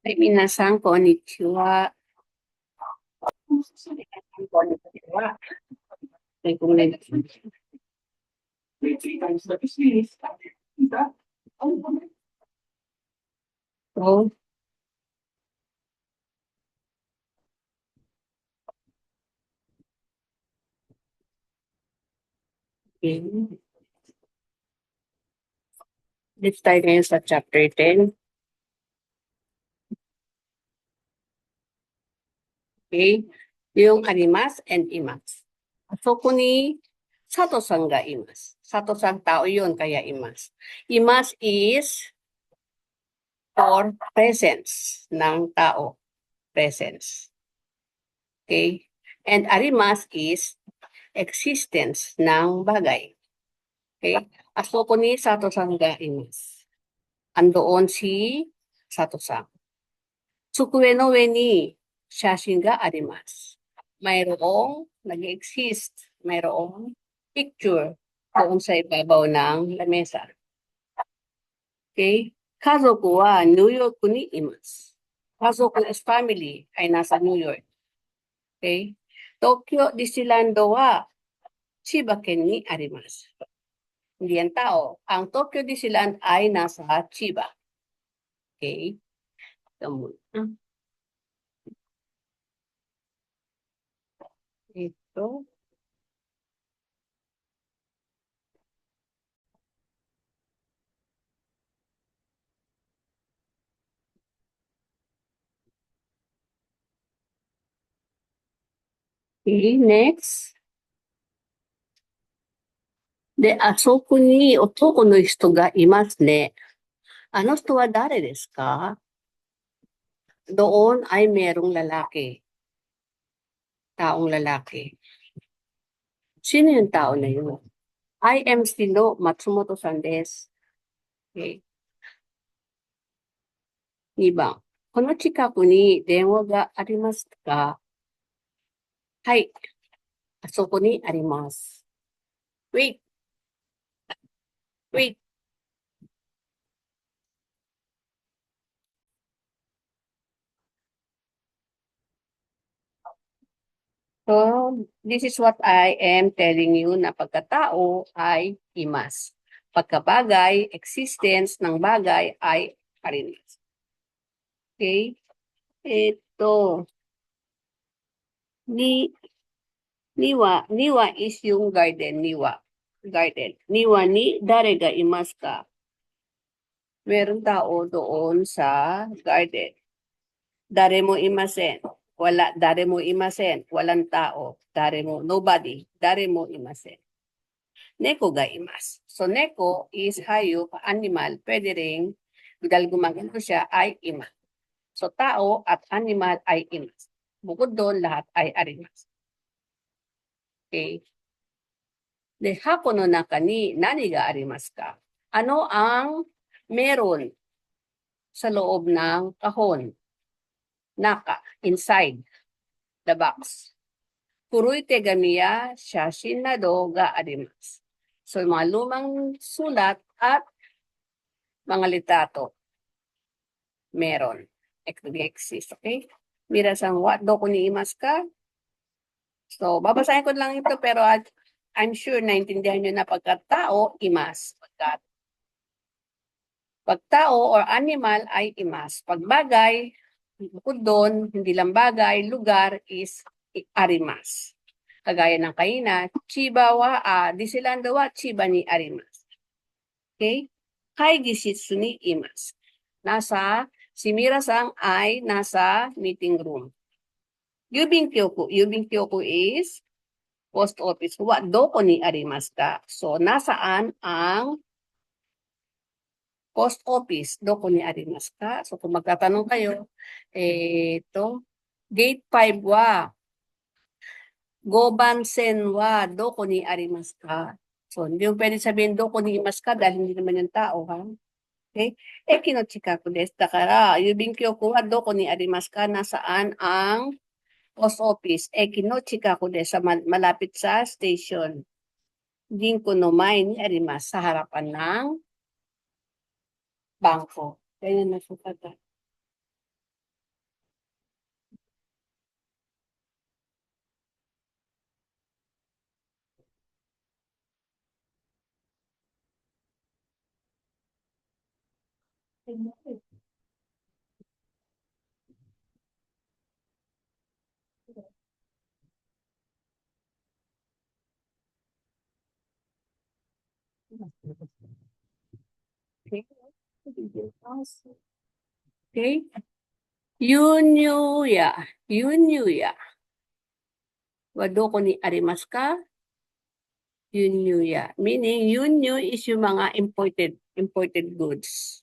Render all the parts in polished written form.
はい、皆さん、こんにちは。こんにちは。ごめんなさい。So, okay. Let's start ngayon sa chapter 10. Okay? Yung animas and imas. So, kuni Sato-san ga imas. Sato-san tao yun, kaya imas. Imas is for presence ng tao. Presence. Okay? And arimas is existence ng bagay. Okay? So, kuni Sato-san ga imas. Andoon si Sato-san. Tsukue no ue ni shashin ga arimasu. Mayroong nag-exist, mayroong picture doon sa ibabaw ng lamesa. Okay? Kazoku wa New York ni imasu. Kazoku is family ay nasa New York. Okay? Tokyo Disneyland wa Chiba ken ni arimasu. Hindi yan tao. Ang Tokyo Disneyland ay nasa Chiba. Okay? Ito. Okay, next. で、あそこに男の人がいますね。あの人は誰ですか? Doon ay merong lalaki. Taong lalaki. Sino yung tao na yun? I am Shino Matsumoto-san desu. Okay. 2番。この近くに電話がありますか? はい。あそこにあります。Wait. Wait. So, this is what I am telling you na pagkatao ay imas. Pagkabagay, existence ng bagay ay arimas. Okay? Ito. Niwa is yung garden, niwa. Garden. Niwa ni dare ga imasu ka? Meron tao doon sa garden. Dare mo imasen. Wala, dare mo imasen. Walang tao. Dare mo, nobody. Dare mo imasen. Neko ga imasu. So, neko is hayop, animal. Pwede rin, dahil gumagano siya, ay ima. So, tao at animal ay imas. Bukod doon, lahat ay arimas. Okay. De, hako no naka ni nani ga arimasu ka? Ano ang meron sa loob ng kahon? Naka, inside the box. Kurui tegami ya shashin nado ga arimasu. So, mga lumang sulat at mga litrato. Meron. Exist. Okay? Mira-san wa doko ni imasu ka? So, babasahin ko lang ito pero I'm sure naintindihan nyo na pagkatao, imas. Pagtao or animal ay imas. Pagbagay, bukod doon, hindi lang bagay, lugar is arimas. Kagaya ng kaina, chiba wa, Disneyland wa, chiba ni arimas. Okay? Kai gishitsu ni imas. Si Mira-san ay nasa meeting room. Yubing Kyoku is post office. Wa doko ni arimasu ka? So, nasaan ang post office? Doko ni arimasu ka? So, kung magtatanong kayo, ito, gate 5 wa, Gobansen wa, doko ni arimasu ka? So, hindi mo pwede sabihin doko ni imasu ka dahil hindi naman yung tao, ha? Okay? Eki no chikaku desu. Dakara, yubing kyoku wa doko ni arimasu ka? Nasaan ang post office? Eki no chikaku desu. Malapit sa station. Ginko no mae ni arimasu. Sa harapan ng bangko. Ganyan na sukata. Okay. Okay. Yunyuya. Yunyuya. Wadoko ni arimasu ka? Yunyuya. Meaning, yunyu is yung mga imported goods.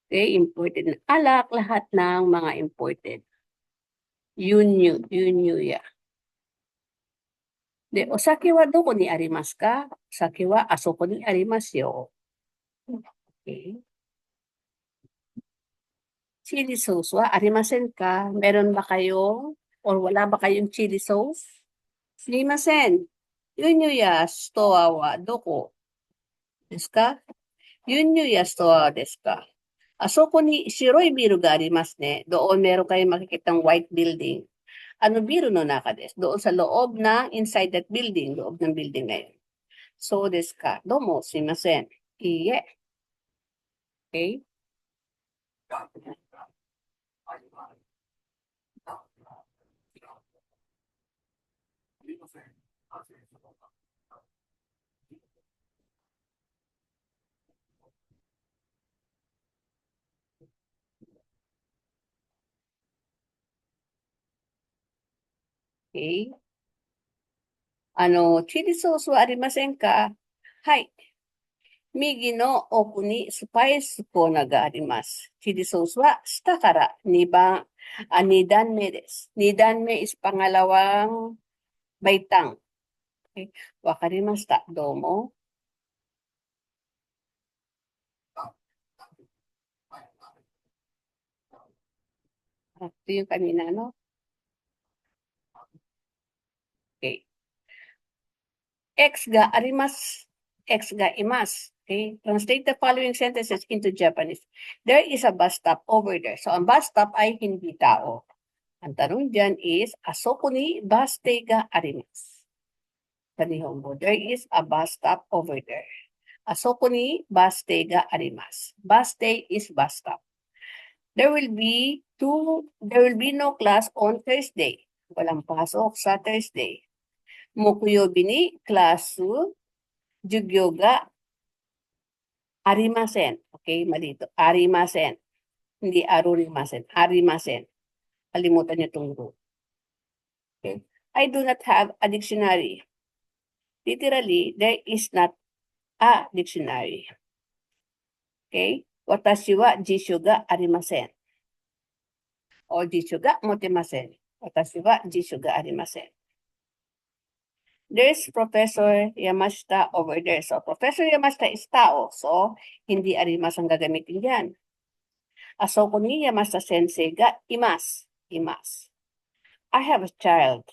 Okay, imported na alak, lahat ng mga imported. Yunyuya. De, osake wa doko ni arimasu ka? Osake wa asoko ni arimasu yo. Okay. Chili sauce wa arimasen ka? Meron ba kayong or wala ba kayong chili sauce? Sumimasen. Yunyuya stowa wa doko desu ka? Yunyuya stowa desu ka? Asoko ni shiroi biru ga arimasu ne. Doon meron kayong makikitang white building. Ano biru no naka desu? Doon sa loob ng inside that building, loob ng building na yun. So desu ka? Domo, sumimasen. Iye. Okay? Okay? Ano, chili sauce wa arimasen ka? Hai. Migi no oku ni spice ko naga arimasu. Chili sauce wa shita kara 2段目です。2段目 is pangalawang baitang. Okay. Wakarimashita. Domo. Ito yung kanina, no? Okay. X ga arimasu. X ga imasu. Okay. Translate the following sentences into Japanese. There is a bus stop over there. So, ang bus stop ay hindi tao. Ang tanong dyan is, asoko ni bus stay ga arimasu. Sa Nihongo, there is a bus stop over there. Asoko ni bus stay ga arimasu. Bus stay is bus stop. There will be no class on Thursday. Walang pasok sa Thursday. Mokuyobi ni klasu jugyo ga arimasen. Okay, malito. Arimasen. Hindi arurimasen. Arimasen. Kalimutan niyo itong rule. Okay. I do not have a dictionary. Literally, there is not a dictionary. Okay? Watashi wa jisho ga arimasen. O jisho ga motemasen. Watashi wa jisho ga arimasen. There's Professor Yamashita over there. So, Professor Yamashita is tao. So, hindi arimasu ang gagamitin dyan. Asoko ni Yamashita sensei ga imasu. Imasu. I have a child.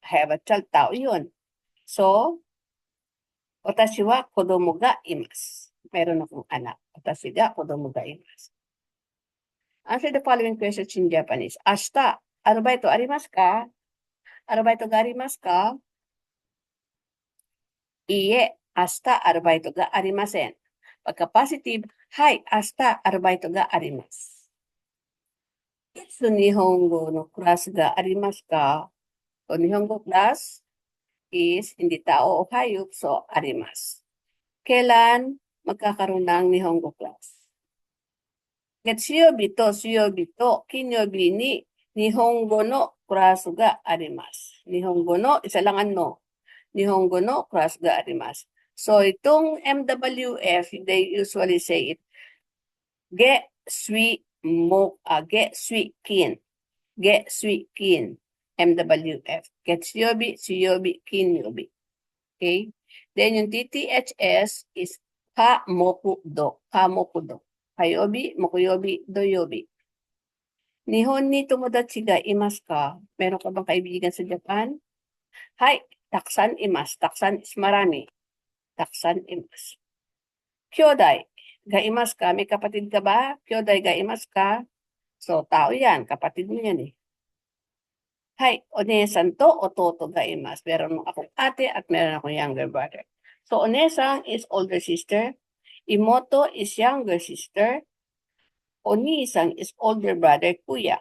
I have a child, tao yun. So, watashi wa kodomo ga imasu. Meron akong anak. Watashi ga kodomo ga imasu. Answer the following questions in Japanese. Ashita, arubaito arimasu ka? Arubaito ga arimasu ka? Iie, ashita arubaito ga arimasen. Pagka positive, hai, ashita arubaito ga arimasu. Itsu Nihongo no class ga arimasu ka? So, Nihongo class is hindi tao o hayop, so arimasu. Kailan magkakaroon ng Nihongo class? Getsuyobi to suyobi to kinyobi ni Nihongo no class ga arimasu. Nihongo no, isa lang ano. Nihongo no class ga arimasu. So, itong MWF, they usually say it, ge, sui, kin. Ge, sui, kin. MWF. Getsuyobi, suyobi, kinyobi. Okay? Then, yung TTHS is ka, moku, do. Ka, moku, do. Kayobi, mokuyobi, doyobi. Nihon ni tomodachi ga imasu ka? Meron ka bang kaibigan sa Japan? Hai, taksan imasu. Taksan is marami. Taksan imasu. Kyodai ga imasu ka? May kapatid ka ba? Kyodai ga imasu ka? So, tao yan. Kapatid mo yan eh. Hai, onesan to ototo ga imasu. Meron akong ate at meron akong younger brother. So, onesan is older sister. Imoto is younger sister. Onisan is older brother, kuya.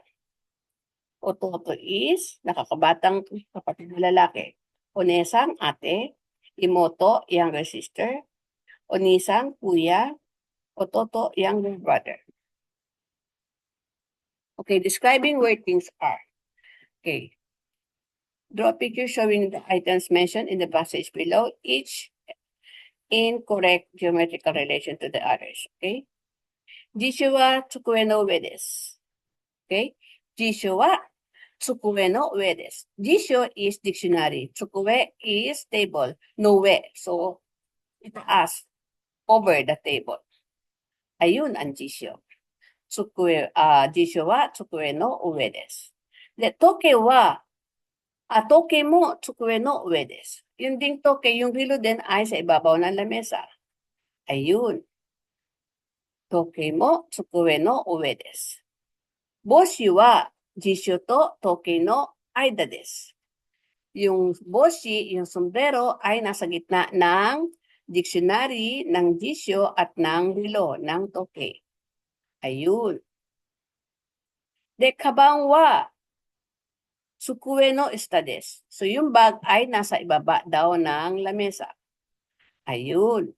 Ototo is nakakabatang kapatid na lalaki. Onesang, ate. Imoto, younger sister. Onisang, kuya. Ototo, younger brother. Okay, describing where things are. Okay. Draw a picture showing the items mentioned in the passage below, each in correct geometrical relation to the others. Okay. Jisho wa tsukue no ue desu. Okay. Jisho wa tsukue no ue desu. Jisho is dictionary. Tsukue is table. No ue. So, itaas. Over the table. Ayun ang jisho. Jisho wa tsukue no ue desu. De, toke wa, toke mo tsukue no ue desu. Yung ding toke, yung relo din ay sa ibabaw ng lamesa. Ayun. Toke mo tsukue no ue desu. Boshi wa jisho to toke no aida desu. Yung boshi, yung sombrero ay nasa gitna ng dictionary, ng jisho at ng relo, ng toke. Ayun. De, kabang wa tsukue no ista desu. So yung bag ay nasa ibaba daw ng lamesa. Ayun.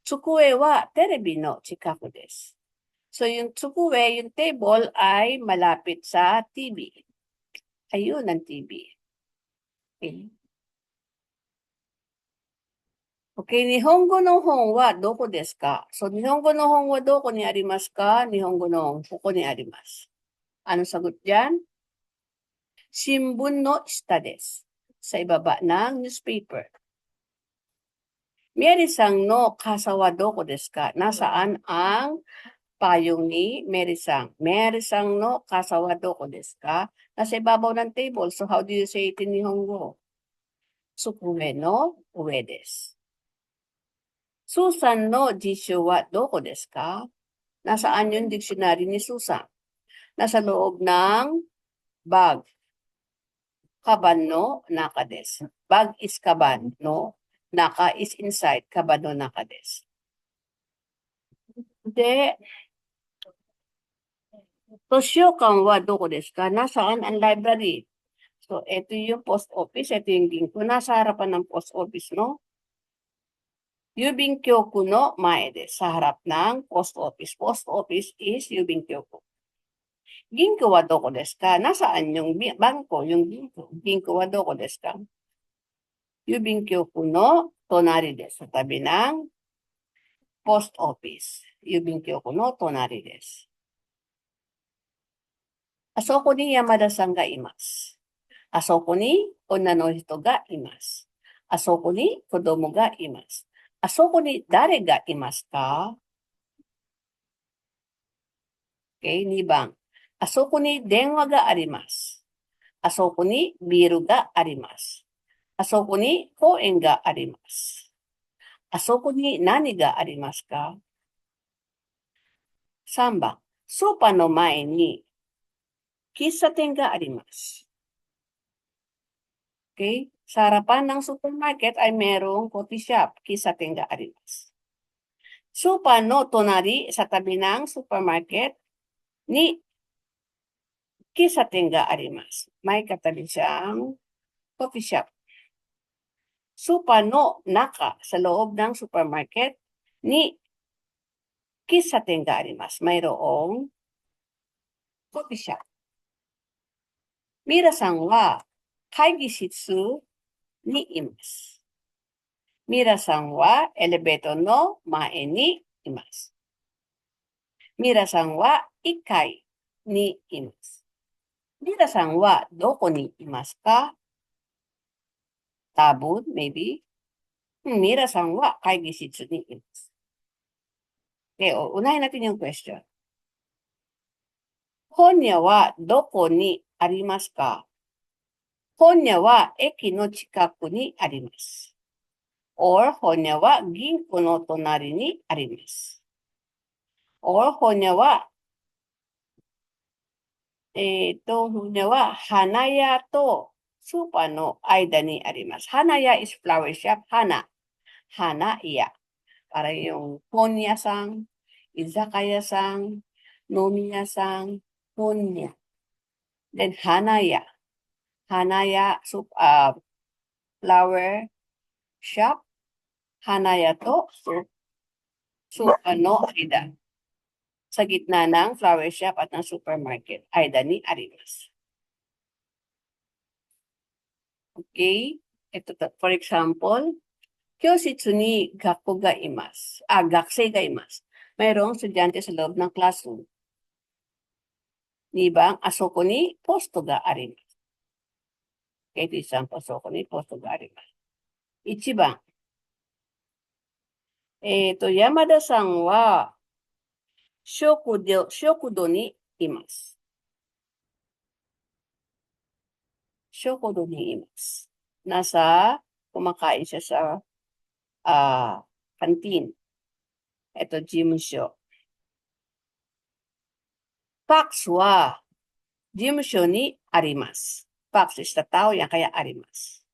Tsukue wa terebi no chikaku desu. So yung tsukue, yung table ay malapit sa TV. Ayun ang TV. Okay. Okay, Nihongo no hon wa doko desu ka? So Nihongo no hon wa doko ni arimasu ka? Nihongo no hon koko ni arimasu. Ano sagot diyan? Shimbun no shita desu. Sa ibaba ng newspaper. Mary-san no kasa wa doko desu ka? Nasaan ang payong ni Mary-san? Mary-san no kasa wa doko desu ka? Nasa ibabaw ng table. So how do you say it in Nihongo? Tsukue no ue desu. Susan no jisho wa doko desu ka? Nasaan yung dictionary ni Susan? Nasa loob ng bag. Kaban no naka desu. Bag is kaban no. Naka is inside. Kaban no naka desu. De, Toshokan wa doko desu ka? Nasaan ang library? So, ito yung post office. Ito yung ginko. Nasa harapan ng post office, no? Yubin kyoku no mae desu. Sa harap ng post office. Post office is yubin kyoku. Ginko wa doko desu ka? Nasaan yung bangko, yung ginko? Ginko wa doko desu ka? Yubin kyoku no tonari desu. Sa tabi ng post office. Yubin kyoku no tonari desu. Asoko ni Yamada-san ga imasu. Asoko ni onna no hito ga imasu. Asoko ni kodomo ga imasu. Asoko ni dare ga imasu ka? Okay, 2番. Asoko ni denwa ga arimasu. Asoko ni biru ga arimasu. Asoko ni koen ga arimasu. Asoko ni nani ga arimasu ka? 3番. Sofa no mae ni kissaten ga arimasu. Okay? Sa harapan ng supermarket ay merong coffee shop. Kissaten ga arimasu. Sofa no tonari, sa tabi ng supermarket, ni kissaten ga arimasu. May katabi siyang coffee shop. Sofa no naka, sa loob ng supermarket, ni kissaten ga arimasu. Mayroong coffee shop. Mira-san wa kaigishitsu ni imasu. Mira-san wa elevator no mae ni imasu. Mira-san wa 1階にいます。Mira-san wa doko ni imasu ka? Tabun, maybe. Mira-san wa kaigishitsu ni imasu. Okay, unahin natin yung question. Honya wa doko ni arimasu ka? Honya wa eki no chikaku ni arimasu. Or honya wa ginko no tonari ni arimasu. Or honya wa hanaya to sofa no aida ni arimasu. Hanaya is flower shop. Hana. Hanaya. Para yung honya-san. Izakaya-san, nomiya-san, honya. Then hanaya. Hanaya, flower shop. Hanaya to, no aida. Sa gitna ng flower shop at ng supermarket. Aida ni arimasu. Okay? Ito, for example, Kyoshitsu ni gakko ga imasu. Gakusei ga imasu. Mayroong estudyante sa loob ng classroom. 2番、あそこにポストがあります。KT さん、あそこにポストがあります。1番、山田さんは、食堂にいます。食堂にいます。kumakain siya sa canteen. Ito, 事務所。fax は、事務所にあります。faxしたtao yan, kaya あります。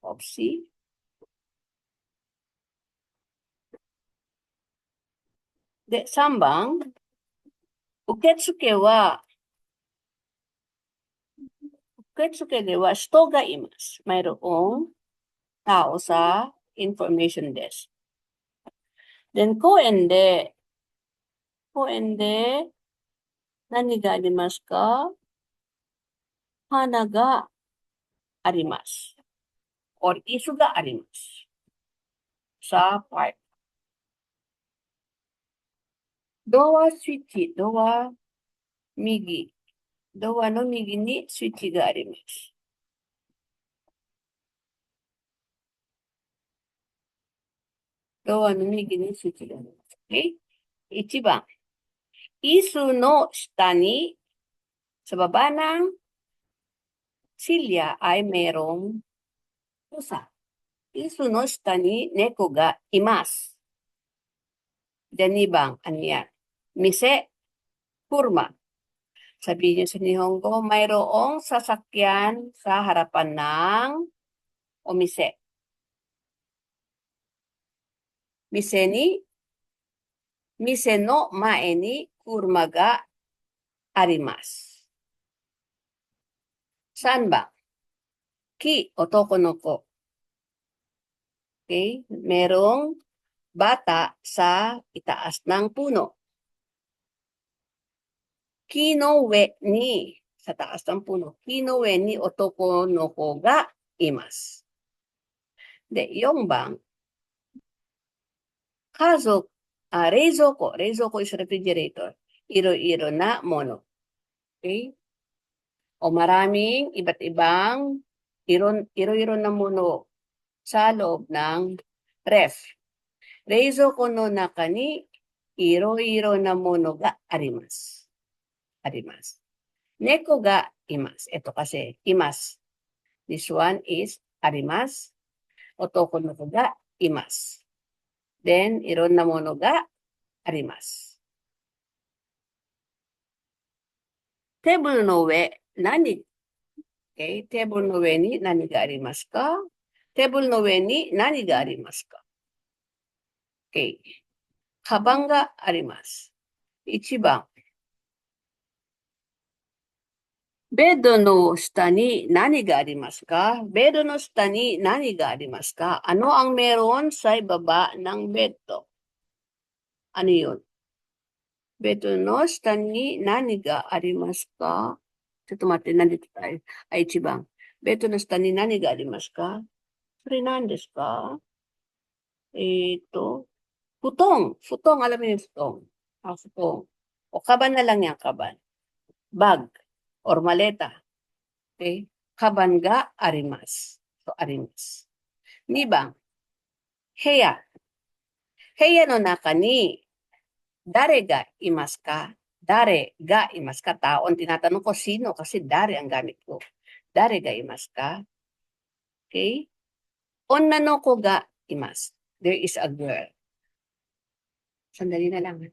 Oopsie. De, 3番、受付では人がいます。mayroong tao sa information desk. Then, 公園で何がありますか？花があります。or 椅子があります。sa park. ドアスイッチ、ドア右。ドアの右にスイッチがあります。ドアの右にスイッチがあります。Okay? 1番。椅子の下に、sa baba ng silya ay merong pusa. 椅子の下に猫がいます。で、2番、ano yan? Mise, kurma. Sabihin niyo sa Nihongo, mayroong sasakyan sa harapan ng omise. Mise no mae ni kurma ga arimasu. 3番、ki, otoko no ko. Okay? Merong bata sa itaas ng puno. Ki no ue ni, sa taas ng puno. Ki no ue ni otoko no ko ga imasu. De, 4番、冷蔵庫is refrigerator. Iro-iro na mono. Okay? O maraming iba't ibang iro-iro na mono sa loob ng ref. Reizoko no naka ni iro-iro na mono ga arimasu. Neko ga imasu. Ito kasi imasu. This one is arimasu. Otoko no ko ga imasu. Then, iron na mono ga arimasu. Table no ue, nani? Okay, table no ue ni nani ga arimasu ka? Table no ue ni nani ga arimasu ka? Okay. Kabang ga arimasu. 1番。ベッドの下に何がありますか？ベッドの下に何がありますか？Ano ang meron sa ibaba ng bedo? Ano yun? Bedo no shita ni nani ga arimasu ka? ちょっと待って、nandito tayo. 1番。ベッドの下に何がありますか？それ何ですか？布団。alam mo yung futon. Futon. O kaban na lang yan, kaban. Bag or maleta. Okay? Kaban ga arimasu. So, arimasu. 2番。部屋の中に誰がいますか？誰がいますか？Taon, tinatanong ko sino kasi dare ang gamit ko. Dare ga imasu ka? Okay? Onna no ko ga imasu. There is a girl. Sandali na lang.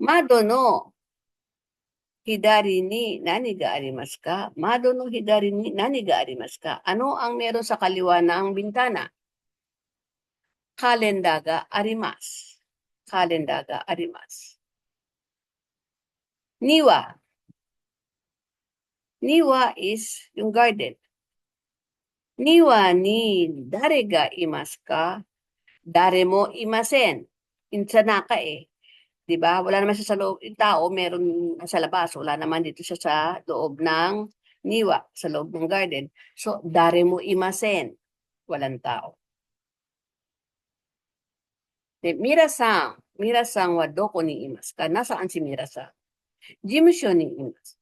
Mado no hidari ni nani ga arimasu ka? Mado no hidari ni nani ga arimasu ka? Ano ang meron sa kaliwa ng bintana? kalenda ga arimasu. Kalenda ga arimasu. Niwa. Niwa is yung garden. Niwa ni dare ga imasu ka? Dare mo imasen. Insanaka eh. Diba? Wala naman siya sa loob. Yung tao, meron sa labas. Wala naman dito siya sa loob ng niwa, sa loob ng garden. So, dare mo imasen. Walang tao. Mira-san. Mira-san wa doko ni imasu ka? Nasaan si Mira-san? Jimusho ni imasu.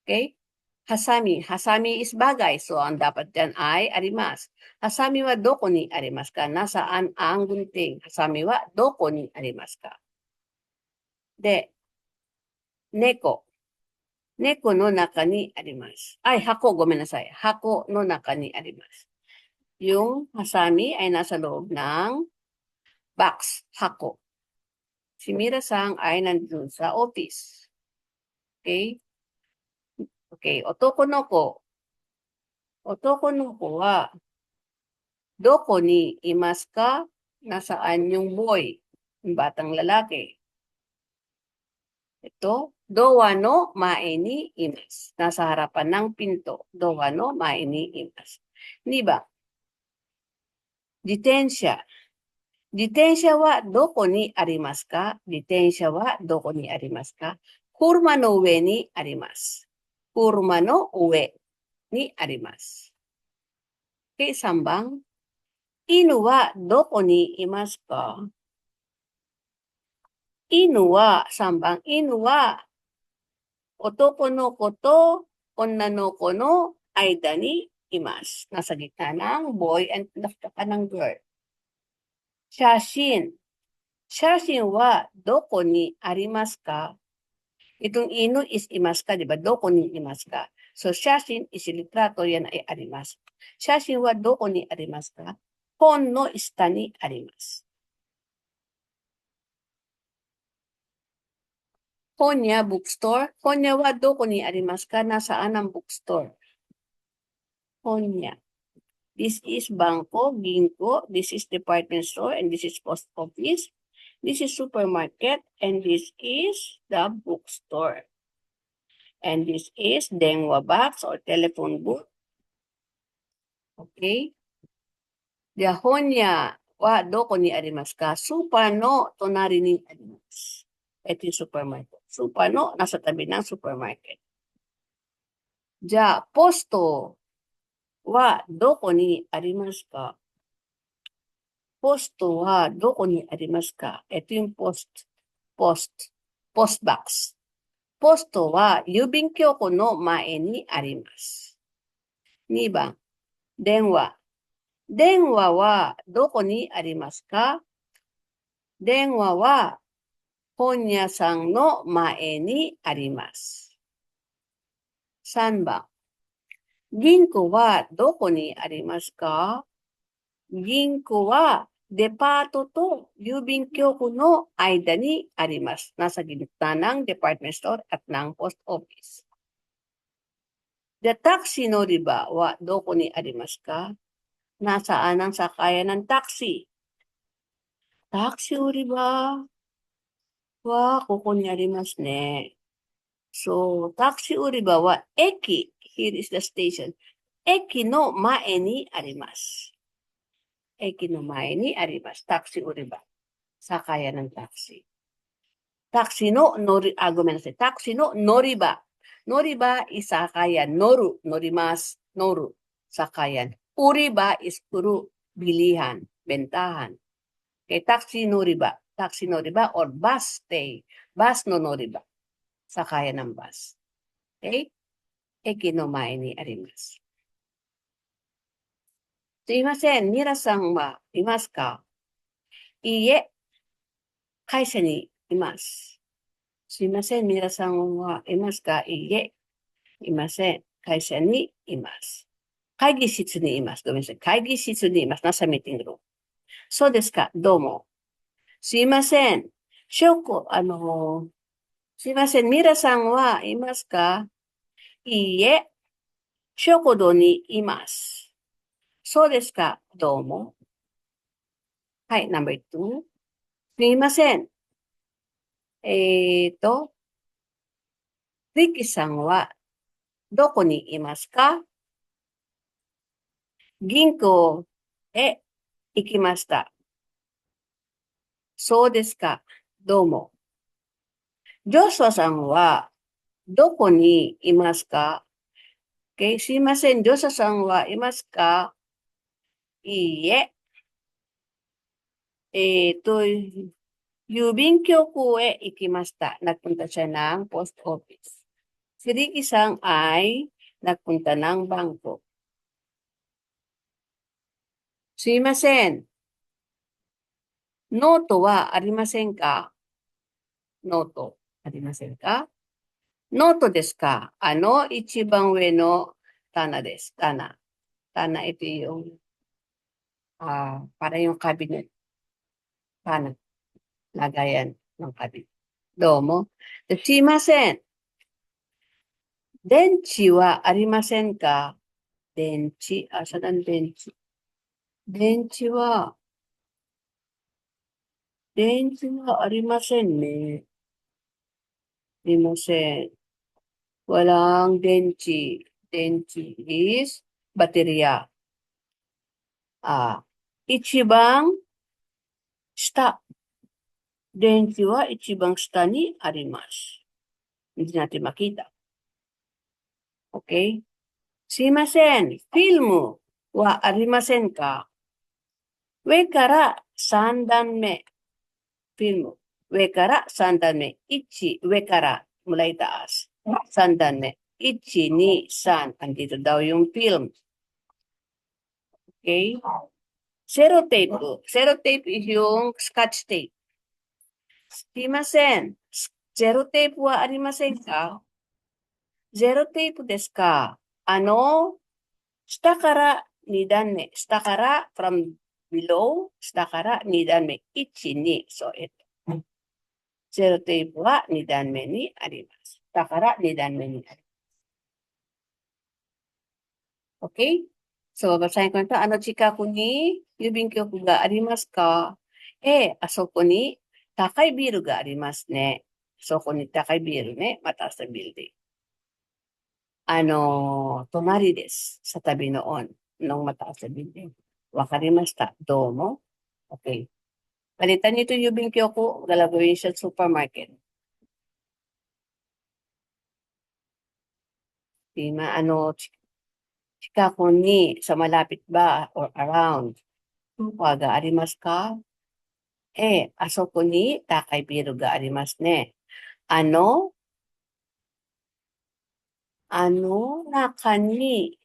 Okay? Hasami. Hasami is bagay. So, ang dapat dyan ay arimas. Hasami wa doko ni arimas ka? Nasaan ang gunting? Hasami wa doko ni arimas ka? De, neko. Neko no naka ni arimasu. Ay, hako, gomenasai. Hako no naka ni arimasu. Yung hasami ay nasa loob ng box, hako. Si Mira-san ay nandun sa office. Okay? Okay, otoko no ko. Otoko no ko wa, doko ni imasu ka? Nasaan yung boy? Yung batang lalaki. Ito, dowa no mae ni imasu. Nasa harapan ng pinto. Dowa no mae ni imasu. Niba, jitensya. Jitensya wa doko ni arimasu ka? Jitensya wa doko ni arimasu ka? Kurma no ue ni arimasu. Kurma no ue ni arimasu. Okay, sambang. Inu wa doko ni imasu ka? Inu wa, sambang. Inu wa otoko no ko to onna no ko no aida ni imasu. Nasa gitna ng boy and ng girl. Shashin. Shashin wa doko ni arimasu ka? Itong inu is imasu ka, di ba? Doko ni imasu ka. So, shashin is litrato, yan ay arimasu. Shashin wa doko ni arimasu ka? Hon no ista ni arimasu. Honya, bookstore. Honya wa doko ni arimasu ka? Nasaan ang bookstore? Honya. This is bangko, ginko. This is department store, and this is post office. This is supermarket, and this is the bookstore. And this is denwa box or telephone booth. Okay? The honya wa doko ni arimasu ka? Supa no tonari ni arimasu. Ito yung supermarket. Supa no, nasa tabi ng supermarket. Ja, posto wa doko ni arimasu ka? Posto wa doko ni arimasu ka? Ito yung post box. Posto wa yubin kyoko no mae ni arimasu. 2番、電話。電話はどこにありますか？電話は本屋さんの前にあります。3番、銀行はどこにありますか？銀行はデパートと郵便局の間にあります。Nasa gitna ng department store at ng post office. The taxi no riba wa doko ni arimasu ka? Nasaan ang sakayan ng taxi? Taxi o riba wa koko ni arimasu ne. So, taxi o riba wa eki. Here is the station. Eki no mae ni arimasu. Eki no mae ni arimasu. Taxi o riba. Sakayan ng taxi. Taxi no Taxi no noriba. Noriba is sakayan. Noru, norimas, noru. Sakayan. Uriba is puro bilihan, bentahan. Okay, taxi noriba. Taxi noriba or bus stay. Bus no noriba. Sakayan ng bus. Okay? Eki no mae ni arimasu. Sumimasen, Mira-san wa imasu ka? Iie, kaisha ni imasu. Sumimasen, Mira-san wa imasu ka? Iie, imasen. Kaisha ni imasu. 会議室にいます。ごめんなさい。会議室にいます。nasa meeting room. そうですか。どうも。すいません。すいません。Mira-sanは、いますか？いいえ。食堂にいます。そうですか。どうも。はい、number 2。すみません。リキさんはどこにいますか？銀行へ行きました。そうですか。どうも。ジョシュアさんはどこにいますか？ Okay, すいません。ジョシュアさんはいますか？いいえ。えっと、郵便局へ行きました. Nagpunta siya ng post office. Si Ricky-san ay nagpunta ng bangko. すいません。ノートはありませんか？ノートありませんか？ノートですか？一番上の棚です。棚。Tana, ito yung para yung cabinet. Pana, lagayan ng cabinet. Domo. すいません。電池はありませんか？電池。saan ang 電池？電池は、電池はありませんね。ありません。Walang 電池。電池 is baterya. 一番下。電池は一番下にあります。Hindi natin makita. Okay? すいません。フィルムはありませんか？上から3段目。フィルム。上から3段目。1、上からmulai taas. 3段目。1, 2, 3. Andito daw yung film. Okay? Zero tape. Zero tape is yung scotch tape. すいません。ゼロテープはありませんか？ゼロテープですか？下から2段目。下から from below, 下から2段目。1、2。そう、ゼロテープは2段目にあります。下から2段目にあります。Okay? So, basahin ko ito. Chika ko ni yubing kyoku ga arimasu ka? あそこに高いビルがありますね。そこに高いビルね。mataas na building. Tumari desu. Sa tabi noon. Nung mataas na building. Wakarimashita. Domo? Okay. Palitan nito yubing kyoku. Galagawin siya supermarket. Chika ko ni sa malapit ba or around? Wa ga arimasu ka? あそこに高いビルがありますね。中に、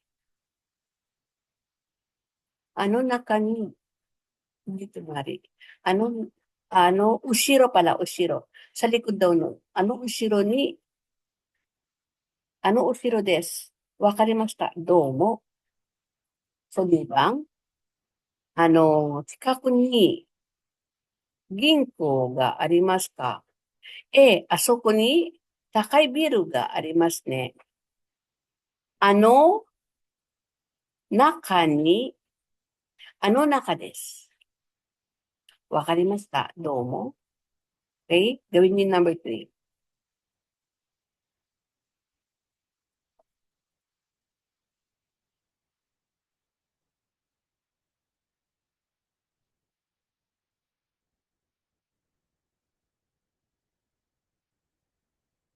中に、hindi tumari. Ano, ushiro pala, ushiro. Sa likod daw nun. Ushiro desu. Wakarimashita. Domo. So, di bang? 近くに銀行がありますか？あそこに高いビルがありますね。中に、中です。わかりました。どうも。Okay? Gawin niyo number 3.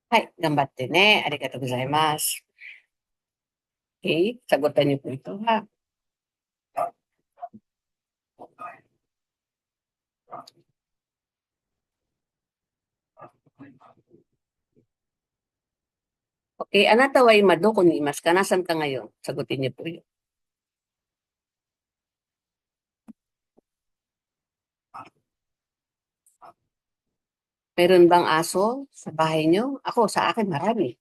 Hi, 頑張ってね。ありがとうございます。Okay? Sagutan niyo po ito, ha? Okay, あなたは今どこにいますか？Nasaan ka ngayon? Sagutin niyo po yun. Meron bang aso sa bahay niyo? Ako, sa akin marami.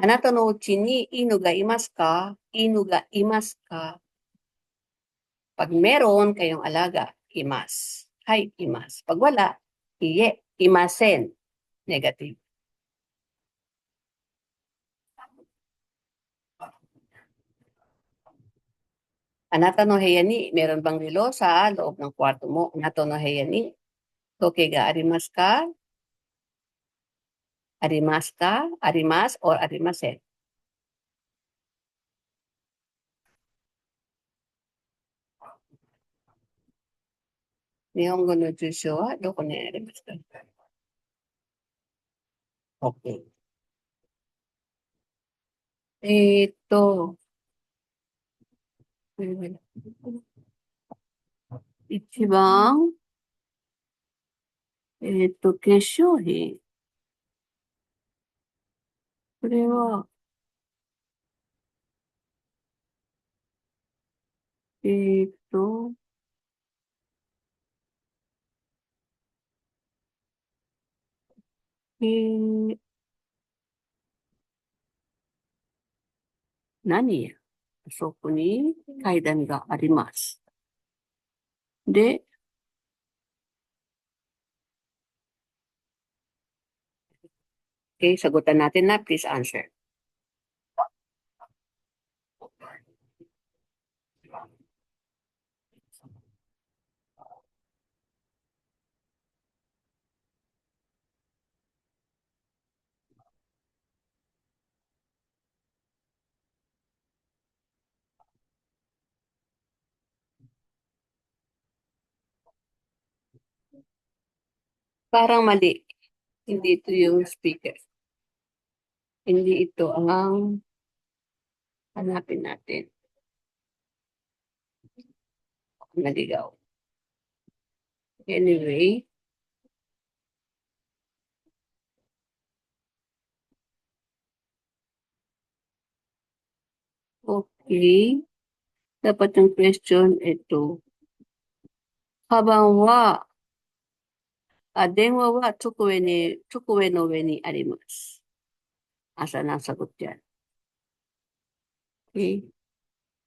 あなたのうちに犬がいますか？犬がいますか？ Pag meron kayong alaga, imas. Hay, imas. Pag wala, iye, imasen. Negative. Anata no heya ni, meron bang relo sa loob ng kwarto mo? Anato no heya ni. Toke ga arimasu ka? Arimasu ka? Arimasu or arimasen? 日本語の住所はどこにありますか？ OK。一番、化粧品。これは、えーっと、えー、何やそこに階段があります。で、okay, sagutan natin na. Please answer. Parang mali. Hindi ito yung speaker. Hindi ito ang hanapin natin. Naligaw. Anyway, okay. Dapat yung question ito. Habang wa, denwa wa tsukue no ue ni arimasu. Asan ang sagot dyan? Okay.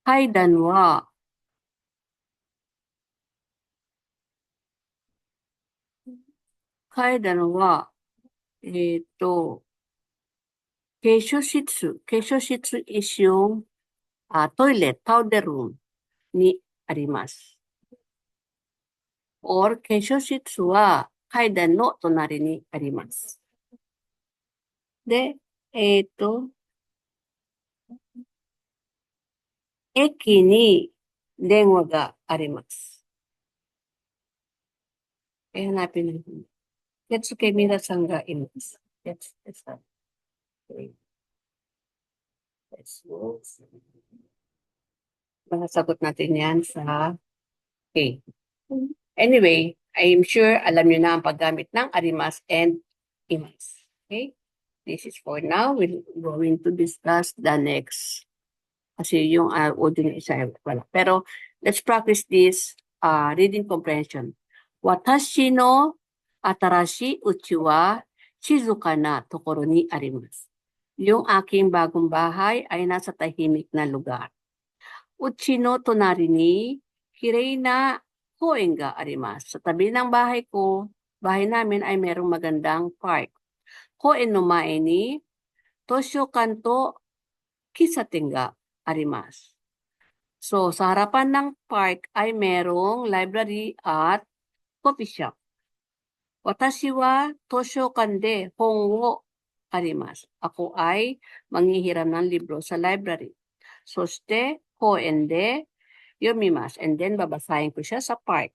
Kaidan wa, kaidan wa, 化粧室 is yung toilet, powder room ni arimasu. Or 化粧室は階段の隣にあります。で、駅に電話があります。hanapin natin. Yatsuke minasan ga imasu. Okay. Masasagot natin yan sa okay. Anyway, I'm sure alam nyo na ang paggamit ng arimas and imas. Okay? This is for now. We're going to discuss the next. Kasi yung audio na isa wala. Pero let's practice this reading comprehension. Watashi no atarashi uchi wa shizuka na tokoro ni arimasu. Yung aking bagong bahay ay nasa tahimik na lugar. Uchi no tonari ni kirei na koen ga arimasu. Sa tabi ng bahay ko, bahay namin ay merong magandang park. Koen no mae ni toshokan to kisaten ga arimasu. So, sa harapan ng park ay merong library at coffee shop. Watashi wa toshokan de hon wo arimasu. Ako ay manghihiram ng libro sa library. Soste, koen de yomimasu. And then, babasahin ko siya sa park.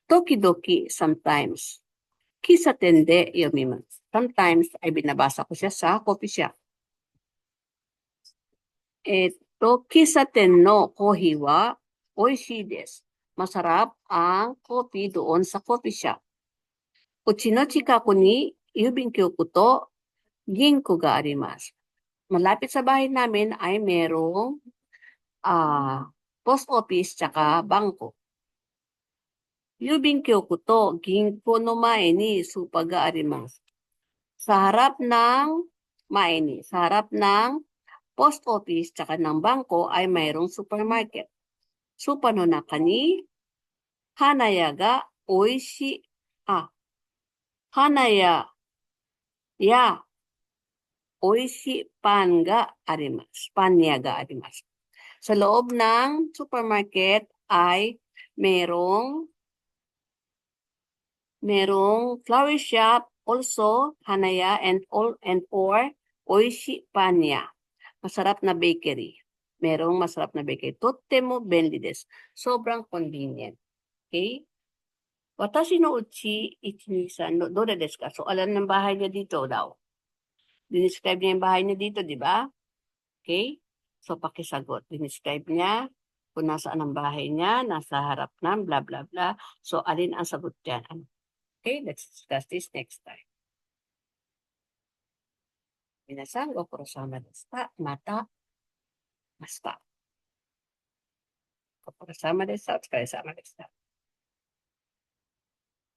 Tokidoki, sometimes. Kisaten de yomimasu. Sometimes ay binabasa ko siya sa coffee shop. Kisaten no kohi wa oishii desu. Masarap ang coffee doon sa coffee shop. Uchi no chikaku ni yubin kyoku to ginko ga arimasu. Malapit sa bahay namin ay merong post office tsaka bangko. Yubin kyoku to ginko no mae ni supa ga arimasu. Sa harap ng mae ni, sa harap ng post office tsaka ng bangko ay mayroong supermarket. Supa no naka ni hanaya ga oishi, hanaya ya oishi pan ga arimasu. Panya ga arimasu. Sa loob ng supermarket ay merong flower shop, also Hanaya and or Oishi Panya. Masarap na bakery. Merong masarap na bakery. Totemo benli desu. Sobrang convenient. Okay? Watashi no uchi, ichi-ni-san, no, dore desu ka? So, alam ng bahay niya dito daw. Dinescribe niya yung bahay niya dito, di ba? Okay? So, pakisagot. Dinescribe niya kung nasaan ang bahay niya, nasa harap ng blah, blah, blah. So, alin ang sagot dyan? Okay, let's discuss this next time. Minasan, gokurosama deshita. Mata, masta. Gokurosama deshita. Otsukaresama deshita.